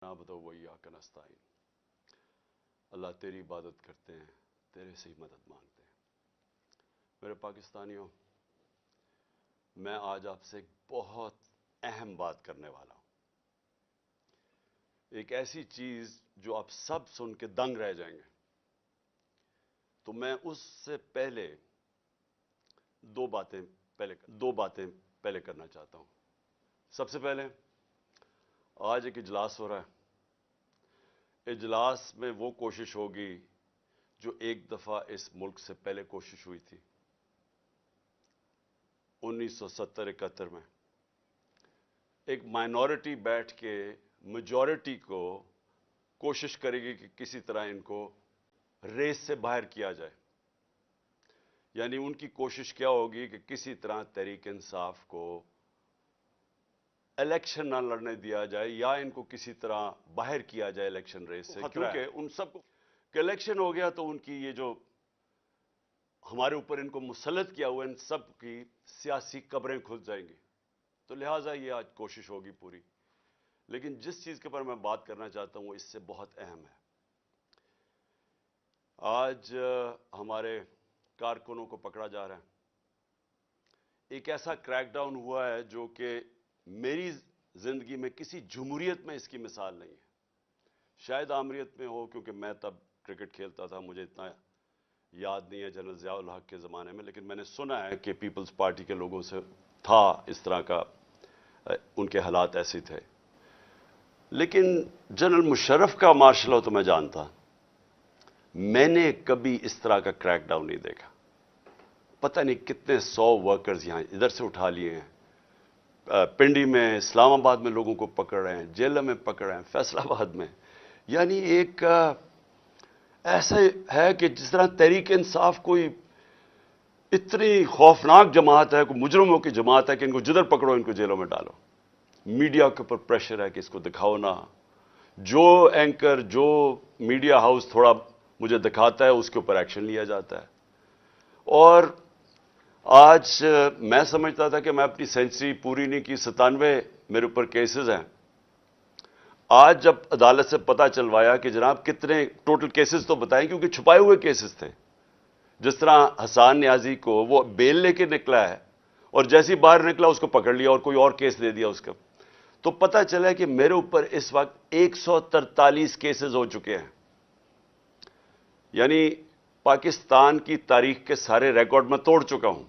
نعبد و ایاک نستعین۔ اللہ تیری عبادت کرتے ہیں، تیرے سے ہی مدد مانگتے ہیں۔ میرے پاکستانیوں، میں آج آپ سے ایک بہت اہم بات کرنے والا ہوں، ایک ایسی چیز جو آپ سب سن کے دنگ رہ جائیں گے۔ تو میں اس سے پہلے دو باتیں پہلے کرنا چاہتا ہوں۔ سب سے پہلے آج ایک اجلاس ہو رہا ہے، اجلاس میں وہ کوشش ہوگی جو ایک دفعہ اس ملک سے پہلے کوشش ہوئی تھی 1970-71 میں۔ ایک مائنورٹی بیٹھ کے میجورٹی کو کوشش کرے گی کہ کسی طرح ان کو ریس سے باہر کیا جائے، یعنی ان کی کوشش کیا ہوگی کہ کسی طرح تحریک انصاف کو الیکشن نہ لڑنے دیا جائے یا ان کو کسی طرح باہر کیا جائے الیکشن ریس سے، کیونکہ ان سب کو کہ الیکشن ہو گیا تو ان کی یہ جو ہمارے اوپر ان کو مسلط کیا ہوا ان سب کی سیاسی قبریں کھل جائیں گی۔ تو لہٰذا یہ آج کوشش ہوگی پوری، لیکن جس چیز کے پر میں بات کرنا چاہتا ہوں وہ اس سے بہت اہم ہے۔ آج ہمارے کارکنوں کو پکڑا جا رہا ہے۔ ایک ایسا کریک ڈاؤن ہوا ہے جو کہ میری زندگی میں کسی جمہوریت میں اس کی مثال نہیں ہے۔ شاید آمریت میں ہو، کیونکہ میں تب کرکٹ کھیلتا تھا، مجھے اتنا یاد نہیں ہے جنرل ضیاء الحق کے زمانے میں، لیکن میں نے سنا ہے کہ پیپلز پارٹی کے لوگوں سے تھا اس طرح کا، ان کے حالات ایسے تھے۔ لیکن جنرل مشرف کا مارشل لا تو میں جانتا، میں نے کبھی اس طرح کا کریک ڈاؤن نہیں دیکھا۔ پتہ نہیں کتنے 100 ورکرز یہاں ادھر سے اٹھا لیے ہیں، پنڈی میں، اسلام آباد میں لوگوں کو پکڑ رہے ہیں، جیلوں میں پکڑ رہے ہیں، فیصل آباد میں۔ یعنی ایک ایسا ہے کہ جس طرح تحریک انصاف کوئی اتنی خوفناک جماعت ہے، کوئی مجرموں کی جماعت ہے کہ ان کو جدھر پکڑو ان کو جیلوں میں ڈالو۔ میڈیا کے اوپر پریشر ہے کہ اس کو دکھاؤ نہ۔ جو اینکر، جو میڈیا ہاؤس تھوڑا مجھے دکھاتا ہے اس کے اوپر ایکشن لیا جاتا ہے۔ اور آج میں سمجھتا تھا کہ میں اپنی سینچری پوری نہیں کی، 97 میرے اوپر کیسز ہیں۔ آج جب عدالت سے پتہ چلوایا کہ جناب کتنے ٹوٹل کیسز تو بتائیں، کیونکہ چھپائے ہوئے کیسز تھے۔ جس طرح حسان نیازی کو وہ بیل لے کے نکلا ہے اور جیسی باہر نکلا اس کو پکڑ لیا اور کوئی اور کیس دے دیا اس کا، تو پتہ چلا کہ میرے اوپر اس وقت 143 کیسز ہو چکے ہیں۔ یعنی پاکستان کی تاریخ کے سارے ریکارڈ میں توڑ چکا ہوں۔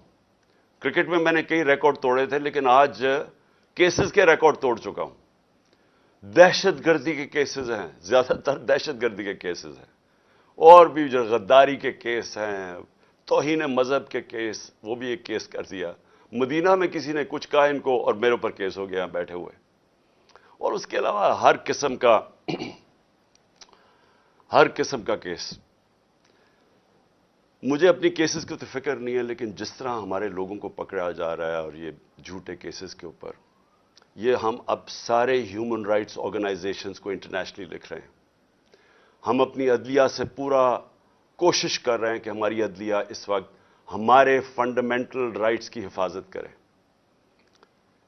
کرکٹ میں میں نے کئی ریکارڈ توڑے تھے، لیکن آج کیسز کے ریکارڈ توڑ چکا ہوں۔ دہشت گردی کے کیسز ہیں، زیادہ تر دہشت گردی کے کیسز ہیں، اور بھی جو غداری کے کیس ہیں، توہین مذہب کے کیس، وہ بھی ایک کیس کر دیا۔ مدینہ میں کسی نے کچھ کہا ان کو اور میرے اوپر کیس ہو گیا بیٹھے ہوئے۔ اور اس کے علاوہ ہر قسم کا کیس۔ مجھے اپنی کیسز کی تو فکر نہیں ہے، لیکن جس طرح ہمارے لوگوں کو پکڑا جا رہا ہے اور یہ جھوٹے کیسز کے اوپر، یہ ہم اب سارے ہیومن رائٹس آرگنائزیشنز کو انٹرنیشنلی لکھ رہے ہیں۔ ہم اپنی عدلیہ سے پورا کوشش کر رہے ہیں کہ ہماری عدلیہ اس وقت ہمارے فنڈامنٹل رائٹس کی حفاظت کرے۔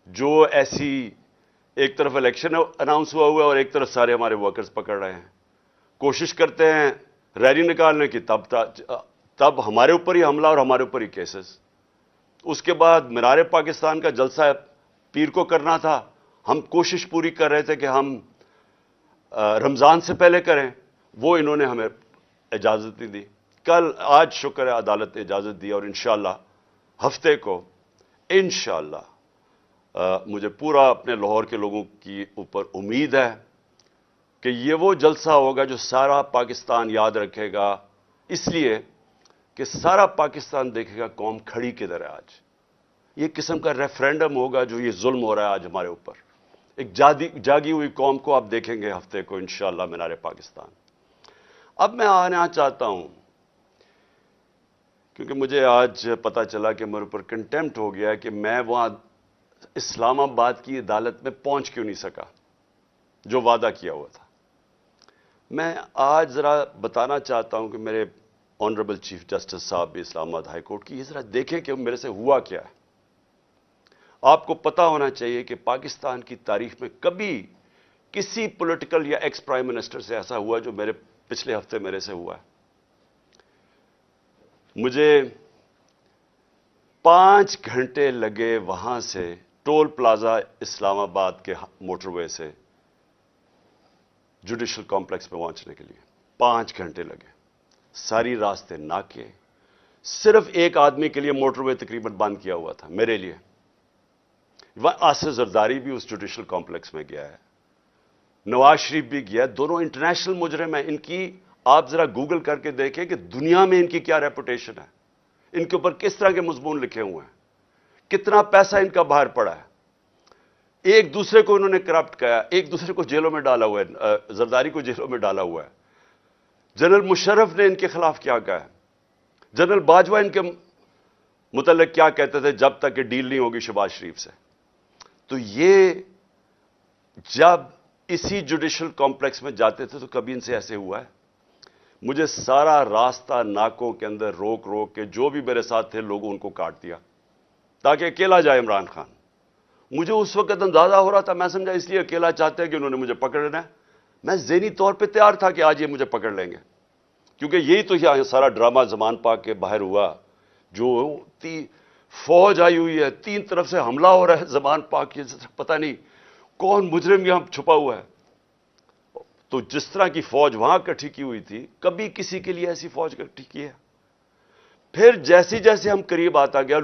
جو ایسی ایک طرف الیکشن اناؤنس ہوا ہے اور ایک طرف سارے ہمارے ورکرز پکڑ رہے ہیں، کوشش کرتے ہیں ریلی نکالنے کی، تب ہمارے اوپر ہی حملہ اور ہمارے اوپر ہی کیسز۔ اس کے بعد مینار پاکستان کا جلسہ پیر کو کرنا تھا، ہم کوشش پوری کر رہے تھے کہ ہم رمضان سے پہلے کریں، وہ انہوں نے ہمیں اجازت نہیں دی۔ آج شکر ہے عدالت نے اجازت دی، اور انشاءاللہ ہفتے کو انشاءاللہ مجھے پورا اپنے لاہور کے لوگوں کی اوپر امید ہے کہ یہ وہ جلسہ ہوگا جو سارا پاکستان یاد رکھے گا، اس لیے کہ سارا پاکستان دیکھے گا قوم کھڑی کدھر ہے آج۔ یہ قسم کا ریفرینڈم ہوگا جو یہ ظلم ہو رہا ہے آج ہمارے اوپر۔ ایک جاگی ہوئی قوم کو آپ دیکھیں گے ہفتے کو انشاءاللہ مینار پاکستان۔ اب میں آنا چاہتا ہوں، کیونکہ مجھے آج پتہ چلا کہ میرے اوپر کنٹیمپٹ ہو گیا ہے کہ میں وہاں اسلام آباد کی عدالت میں پہنچ کیوں نہیں سکا جو وعدہ کیا ہوا تھا۔ میں آج ذرا بتانا چاہتا ہوں کہ میرے آنریبل چیف جسٹس صاحب بھی اسلام آباد ہائی کورٹ کی، یہ ذرا دیکھیں کہ میرے سے ہوا کیا ہے۔ آپ کو پتہ ہونا چاہیے کہ پاکستان کی تاریخ میں کبھی کسی پولیٹیکل یا ایکس پرائم منسٹر سے ایسا ہوا جو میرے پچھلے ہفتے میرے سے ہوا ہے. مجھے 5 گھنٹے لگے وہاں سے ٹول پلازا اسلام آباد کے موٹر وے سے جوڈیشل کمپلیکس پہ پہنچنے کے لیے 5 گھنٹے لگے. ساری راستے ناکے. صرف ایک آدمی کے لیے موٹر وے تقریباً بند کیا ہوا تھا, میرے لیے. وہاں آصف زرداری بھی اس جوڈیشل کمپلیکس میں گیا ہے, نواز شریف بھی گیا. دونوں انٹرنیشنل مجرم ہیں. ان کی آپ ذرا گوگل کر کے دیکھیں کہ دنیا میں ان کی کیا ریپوٹیشن ہے, ان کے اوپر کس طرح کے مضمون لکھے ہوئے ہیں, کتنا پیسہ ان کا باہر پڑا ہے. ایک دوسرے کو انہوں نے کرپٹ کیا, ایک دوسرے کو جیلوں میں ڈالا ہوا ہے. زرداری کو جیلوں میں ڈالا ہوا ہے. جنرل مشرف نے ان کے خلاف کیا کہا ہے. جنرل باجوہ ان کے متعلق کیا کہتے تھے جب تک کہ ڈیل نہیں ہوگی شہباز شریف سے. تو یہ جب اسی جوڈیشل کمپلیکس میں جاتے تھے تو کبھی ان سے ایسے ہوا ہے. مجھے سارا راستہ ناکوں کے اندر روک روک کے جو بھی میرے ساتھ تھے لوگوں ان کو کاٹ دیا تاکہ اکیلا جائے عمران خان. مجھے اس وقت اندازہ ہو رہا تھا, میں سمجھا اس لیے اکیلا چاہتے ہیں کہ انہوں نے مجھے پکڑنا ہے. میں ذہنی طور پہ تیار تھا کہ آج یہ مجھے پکڑ لیں گے, کیونکہ یہی تو یہاں سارا ڈرامہ زمان پاک کے باہر ہوا. جو فوج آئی ہوئی ہے, 3 طرف سے حملہ ہو رہا ہے زمان پاک کی, پتہ نہیں کون مجرم یہاں چھپا ہوا ہے. تو جس طرح کی فوج وہاں اکٹھی کی ہوئی تھی, کبھی کسی کے لیے ایسی فوج اکٹھی کی ہے. پھر جیسے جیسے ہم قریب آتا گیا,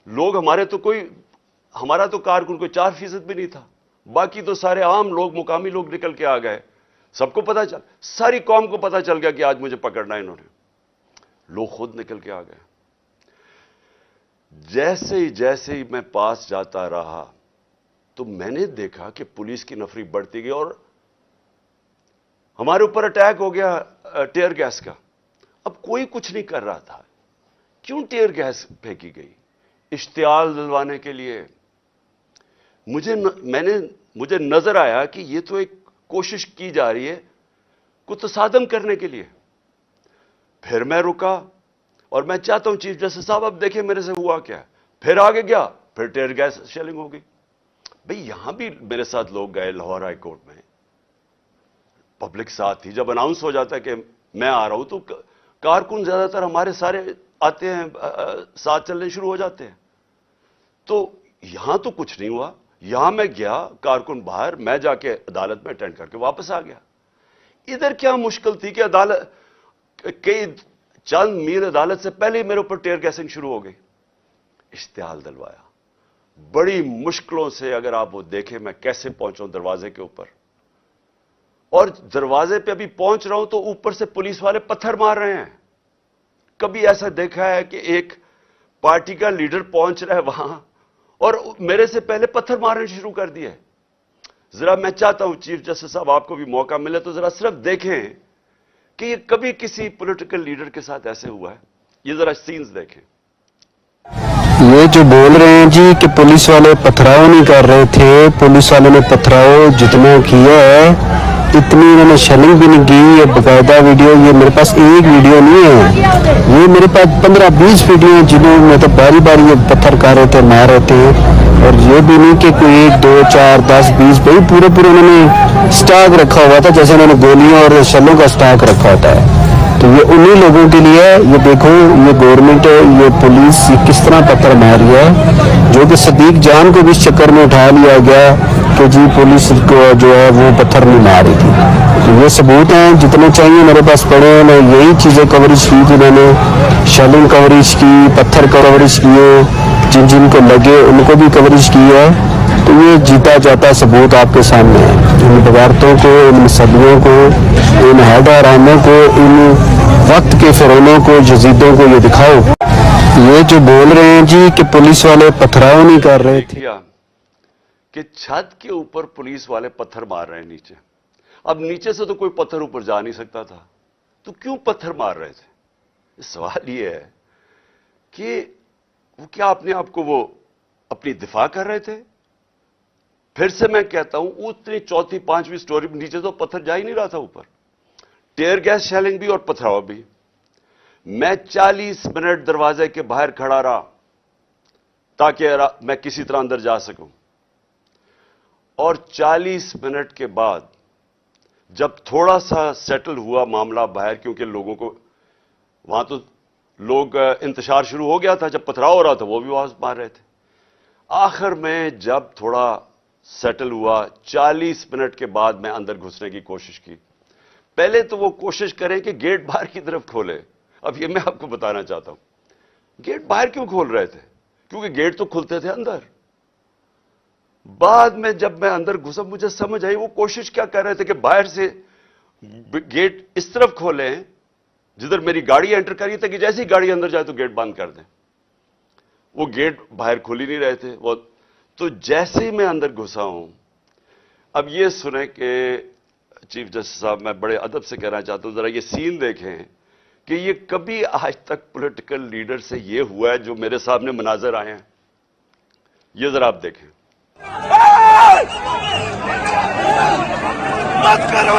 لوگ ہمارا تو کارکن کوئی 4% بھی نہیں تھا, باقی تو سارے عام لوگ, مقامی لوگ نکل کے آ گئے. سب کو پتا چل, ساری قوم کو پتا چل گیا کہ آج مجھے پکڑنا ہے انہوں نے. لوگ خود نکل کے آ گئے. جیسے ہی میں پاس جاتا رہا تو میں نے دیکھا کہ پولیس کی نفری بڑھتی گئی اور ہمارے اوپر اٹیک ہو گیا ٹیئر گیس کا. اب کوئی کچھ نہیں کر رہا تھا, کیوں ٹیئر گیس پھینکی گئی؟ اشتعال دلوانے کے لیے. مجھے نظر آیا کہ یہ تو ایک کوشش کی جا رہی ہے کو تصادم کرنے کے لیے. پھر میں رکا اور میں چاہتا ہوں چیف جسٹس صاحب اب دیکھیں میرے سے ہوا کیا ہے. پھر آگے گیا, پھر ٹیئر گیس شیلنگ ہو گئی. بھئی یہاں بھی میرے ساتھ لوگ گئے لاہور ہائی کورٹ میں, پبلک ساتھ تھی. جب اناؤنس ہو جاتا ہے کہ میں آ رہا ہوں تو کارکن زیادہ تر ہمارے سارے آتے ہیں, ساتھ چلنے شروع ہو جاتے ہیں. تو یہاں تو کچھ نہیں ہوا. یہاں میں گیا, کارکن باہر, میں جا کے عدالت میں اٹینڈ کر کے واپس آ گیا. ادھر کیا مشکل تھی کہ عدالت کئی چند میل عدالت سے پہلے ہی میرے اوپر ٹیئر گیسنگ شروع ہو گئی. اشتعال دلوایا بڑی مشکلوں سے. اگر آپ وہ دیکھیں میں کیسے پہنچا ہوں دروازے کے اوپر, اور دروازے پہ ابھی پہنچ رہا ہوں تو اوپر سے پولیس والے پتھر مار رہے ہیں. کبھی ایسا دیکھا ہے کہ ایک پارٹی کا لیڈر پہنچ رہا ہے وہاں اور میرے سے پہلے پتھر مارنے شروع کر دیے. ذرا میں چاہتا ہوں چیف جسٹس صاحب آپ کو بھی موقع ملے تو ذرا صرف دیکھیں کہ یہ کبھی کسی پولیٹیکل لیڈر کے ساتھ ایسے ہوا ہے. یہ ذرا سینز دیکھیں. یہ جو بول رہے ہیں جی کہ پولیس والے پتھراؤ نہیں کر رہے تھے, پولیس والوں نے پتھراؤ جتنا کیا ہے اتنی انہوں نے شیلنگ بھی نہیں کی. یہ باقاعدہ ویڈیو, یہ میرے پاس ایک ویڈیو نہیں ہے, یہ میرے پاس 15-20 ویڈیو ہیں جنہوں میں تو باری باری یہ پتھر کر رہے تھے, مار رہے تھے. اور یہ بھی نہیں کہ کوئی 1 2 4 10 20 بھائی پورے انہوں نے سٹاک رکھا ہوا تھا, جیسے انہوں نے گولیاں اور شلوں کا سٹاک رکھا ہوتا ہے. تو یہ انہی لوگوں کے لیے, یہ دیکھو یہ گورنمنٹ ہے, یہ پولیس کس طرح پتھر مار رہی ہے, جو کہ صدیق جان کو بھی اس چکر میں اٹھا لیا گیا کہ جی پولیس کو جو ہے وہ پتھر نہیں مار رہی تھی. تو یہ ثبوت ہیں جتنے چاہیے میرے پاس پڑے ہیں. میں یہی چیزیں کوریج کی کہ میں نے شیلنگ کوریج کی, پتھر کوریج کیے, جن کو لگے ان کو بھی کوریج کی ہے. تو یہ جیتا جاتا ثبوت آپ کے سامنے ہے. ان بغاوتوں کو, ان صدیوں کو, ان حیدر حراموں کو, ان وقت کے فرعونوں کو, یزیدوں کو یہ دکھاؤ. یہ جو بول رہے ہیں جی کہ پولیس والے پتھراؤ نہیں کر رہے تھے, کہ چھت کے اوپر پولیس والے پتھر مار رہے ہیں نیچے. اب نیچے سے تو کوئی پتھر اوپر جا نہیں سکتا تھا, تو کیوں پتھر مار رہے تھے؟ سوال یہ ہے کہ وہ کیا اپنے آپ کو وہ اپنی دفاع کر رہے تھے؟ پھر سے میں کہتا ہوں اتنی 4تھی 5ویں سٹوری نیچے تو پتھر جا ہی نہیں رہا تھا اوپر. ٹیئر گیس شیلنگ بھی اور پتھراؤ بھی. میں 40 منٹ دروازے کے باہر کھڑا رہا تاکہ میں کسی طرح اندر جا سکوں. اور 40 منٹ کے بعد جب تھوڑا سا سیٹل ہوا معاملہ باہر، کیونکہ لوگوں کو وہاں تو لوگ انتشار شروع ہو گیا تھا، جب پتھراؤ ہو رہا تھا وہ بھی آواز مار رہے تھے، آخر میں جب تھوڑا سیٹل ہوا 40 منٹ کے بعد میں اندر گھسنے کی کوشش کی۔ پہلے تو وہ کوشش کریں کہ گیٹ باہر کی طرف کھولے۔ اب یہ میں آپ کو بتانا چاہتا ہوں، گیٹ باہر کیوں کھول رہے تھے؟ کیونکہ گیٹ تو کھلتے تھے اندر۔ بعد میں جب میں اندر گھسا مجھے سمجھ آئی وہ کوشش کیا کر رہے تھے کہ باہر سے گیٹ اس طرف کھولیں جدھر میری گاڑی انٹر کری تھی، کہ جیسی گاڑی اندر جائے تو گیٹ بند کر دیں۔ وہ گیٹ باہر کھل ہی نہیں رہے تھے وہ تو جیسے ہی میں اندر گھسا ہوں۔ اب یہ سنیں کہ چیف جسٹس صاحب، میں بڑے ادب سے کہنا چاہتا ہوں، ذرا یہ سین دیکھیں کہ یہ کبھی آج تک پولیٹیکل لیڈر سے یہ ہوا ہے جو میرے سامنے مناظر آئے ہیں۔ یہ ذرا آپ دیکھیں۔ مت کرو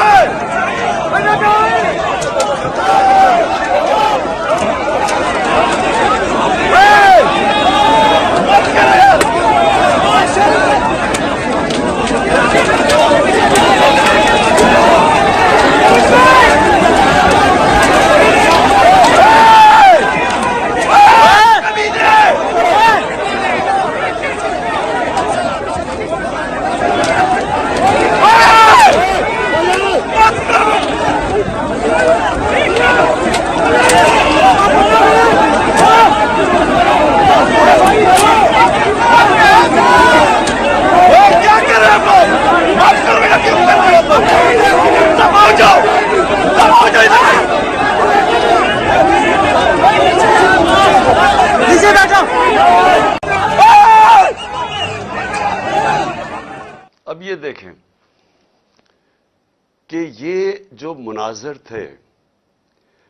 اب یہ دیکھیں کہ یہ جو مناظر تھے،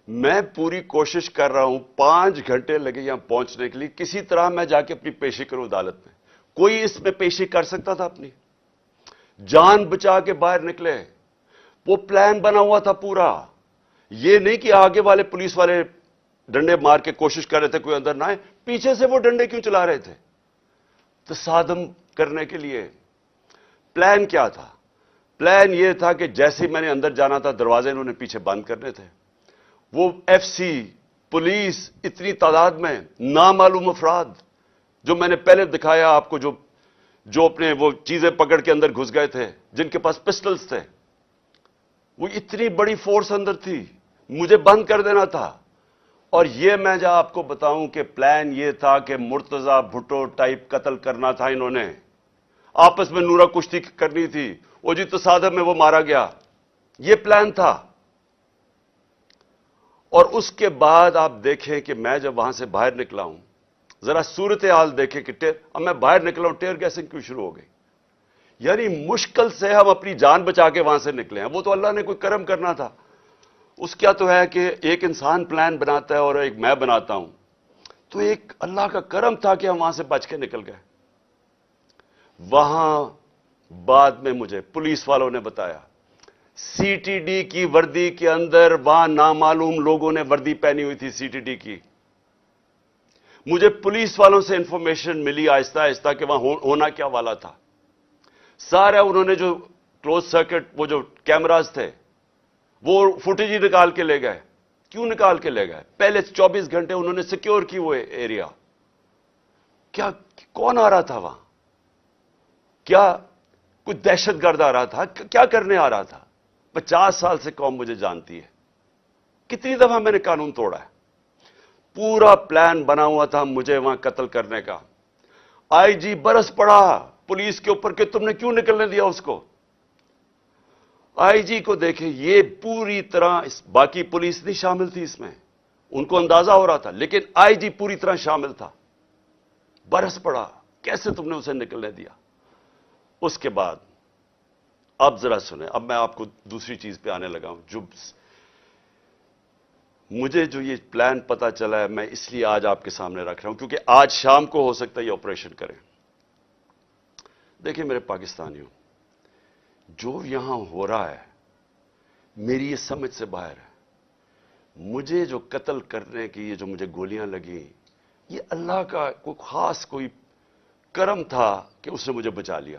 میں پوری کوشش کر رہا ہوں، 5 گھنٹے لگے یہاں پہنچنے کے لیے، کسی طرح میں جا کے اپنی پیشی کروں عدالت میں۔ کوئی اس میں پیشی کر سکتا تھا اپنی؟ جان بچا کے باہر نکلے۔ وہ پلان بنا ہوا تھا پورا، یہ نہیں کہ آگے والے پولیس والے ڈنڈے مار کے کوشش کر رہے تھے کوئی اندر نہ آئے، پیچھے سے وہ ڈنڈے کیوں چلا رہے تھے؟ تصادم کرنے کے لیے۔ پلان کیا تھا؟ پلان یہ تھا کہ جیسے میں نے اندر جانا تھا دروازے انہوں نے پیچھے بند کرنے تھے۔ وہ ایف سی، پولیس، اتنی تعداد میں نامعلوم افراد جو میں نے پہلے دکھایا آپ کو، جو اپنے وہ چیزیں پکڑ کے اندر گھس گئے تھے، جن کے پاس پسٹلز تھے، وہ اتنی بڑی فورس اندر تھی، مجھے بند کر دینا تھا۔ اور یہ میں جب آپ کو بتاؤں کہ پلان یہ تھا کہ مرتضی بھٹو ٹائپ قتل کرنا تھا انہوں نے، آپس میں نورا کشتی کرنی تھی، وہ جی تصادم میں وہ مارا گیا، یہ پلان تھا۔ اور اس کے بعد آپ دیکھیں کہ میں جب وہاں سے باہر نکلا ہوں، ذرا صورتحال دیکھیں کہ اب میں باہر نکلا ہوں، ٹیئر گیسنگ کیوں شروع ہو گئی؟ یعنی مشکل سے ہم اپنی جان بچا کے وہاں سے نکلے ہیں۔ وہ تو اللہ نے کوئی کرم کرنا تھا، اس کیا تو ہے کہ ایک انسان پلان بناتا ہے اور ایک میں بناتا ہوں، تو ایک اللہ کا کرم تھا کہ ہم وہاں سے بچ کے نکل گئے۔ وہاں بعد میں مجھے پولیس والوں نے بتایا، سی ٹی ڈی کی وردی کے اندر وہاں نامعلوم لوگوں نے وردی پہنی ہوئی تھی سی ٹی ڈی کی۔ مجھے پولیس والوں سے انفارمیشن ملی آہستہ آہستہ کہ وہاں ہونا کیا والا تھا۔ سارا انہوں نے جو کلوز سرکٹ وہ جو کیمراز تھے وہ فوٹیج ہی نکال کے لے گئے۔ کیوں نکال کے لے گئے؟ پہلے 24 گھنٹے انہوں نے سیکیور کی وہ ایریا۔ کیا کون آ رہا تھا وہاں؟ کیا کوئی دہشت گرد آ رہا تھا؟ کیا کرنے آ رہا تھا؟ 50 سال سے قوم مجھے جانتی ہے، کتنی دفعہ میں نے قانون توڑا ہے۔ پورا پلان بنا ہوا تھا مجھے وہاں قتل کرنے کا۔ آئی جی برس پڑا پولیس کے اوپر کہ تم نے کیوں نکلنے دیا اس کو۔ آئی جی کو دیکھیں، یہ پوری طرح باقی پولیس نہیں شامل تھی اس میں، ان کو اندازہ ہو رہا تھا، لیکن آئی جی پوری طرح شامل تھا۔ برس پڑا، کیسے تم نے اسے نکلنے دیا؟ اس کے بعد اب ذرا سنیں، اب میں آپ کو دوسری چیز پہ آنے لگا ہوں۔ جو مجھے یہ پلان پتا چلا ہے، میں اس لیے آج آپ کے سامنے رکھ رہا ہوں کیونکہ آج شام کو ہو سکتا ہے یہ آپریشن کریں۔ دیکھیں میرے پاکستانیوں، جو یہاں ہو رہا ہے میری یہ سمجھ سے باہر ہے۔ مجھے جو قتل کرنے کی یہ جو مجھے گولیاں لگیں، یہ اللہ کا کوئی خاص کوئی کرم تھا کہ اس نے مجھے بچا لیا۔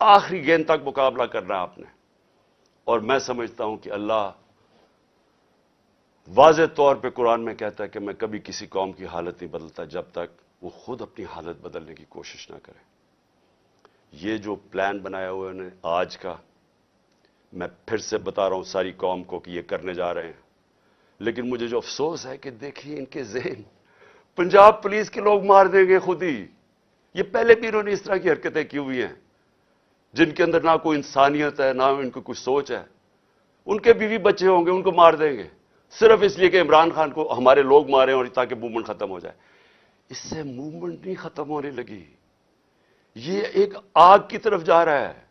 آخری گیند تک مقابلہ کرنا ہے آپ نے. اور میں سمجھتا ہوں کہ اللہ واضح طور پہ قرآن میں کہتا ہے کہ میں کبھی کسی قوم کی حالت نہیں بدلتا جب تک وہ خود اپنی حالت بدلنے کی کوشش نہ کرے. یہ جو پلان بنایا ہوا ہے آج کا، میں پھر سے بتا رہا ہوں ساری قوم کو کہ یہ کرنے جا رہے ہیں. لیکن مجھے جو افسوس ہے کہ دیکھیے ان کے ذہن، پنجاب پولیس کے لوگ مار دیں گے خود ہی. یہ پہلے بھی انہوں نے اس طرح کی حرکتیں کی ہوئی ہیں جن کے اندر نہ کوئی انسانیت ہے، نہ ان کو کوئی سوچ ہے. ان کے بیوی بچے ہوں گے، ان کو مار دیں گے صرف اس لیے کہ عمران خان کو ہمارے لوگ ماریں اور تاکہ موومنٹ ختم ہو جائے. اس سے موومنٹ نہیں ختم ہونے لگی، یہ ایک آگ کی طرف جا رہا ہے.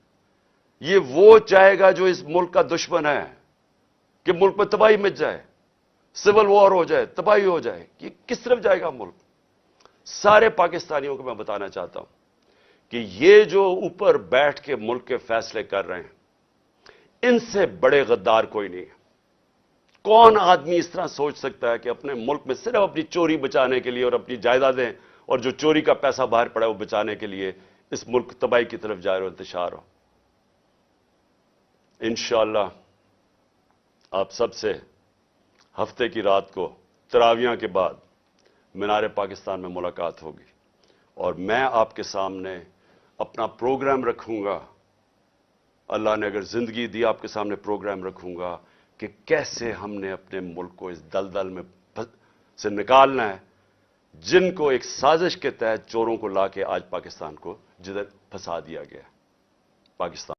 یہ وہ چاہے گا جو اس ملک کا دشمن ہے کہ ملک میں تباہی مچ جائے، سول وار ہو جائے، تباہی ہو جائے. یہ کس طرف جائے گا ملک؟ سارے پاکستانیوں کو میں بتانا چاہتا ہوں کہ یہ جو اوپر بیٹھ کے ملک کے فیصلے کر رہے ہیں، ان سے بڑے غدار کوئی نہیں ہے. کون آدمی اس طرح سوچ سکتا ہے کہ اپنے ملک میں صرف اپنی چوری بچانے کے لیے اور اپنی جائیدادیں اور جو چوری کا پیسہ باہر پڑا ہے وہ بچانے کے لیے اس ملک تباہی کی طرف جا رہے ہو، انتشار ہو. انشاءاللہ آپ سب سے ہفتے کی رات کو تراویحاں کے بعد مینار پاکستان میں ملاقات ہوگی اور میں آپ کے سامنے اپنا پروگرام رکھوں گا. اللہ نے اگر زندگی دی آپ کے سامنے پروگرام رکھوں گا کہ کیسے ہم نے اپنے ملک کو اس دلدل میں سے نکالنا ہے جن کو ایک سازش کے تحت چوروں کو لا کے آج پاکستان کو جدھر پھنسا دیا گیا. پاکستان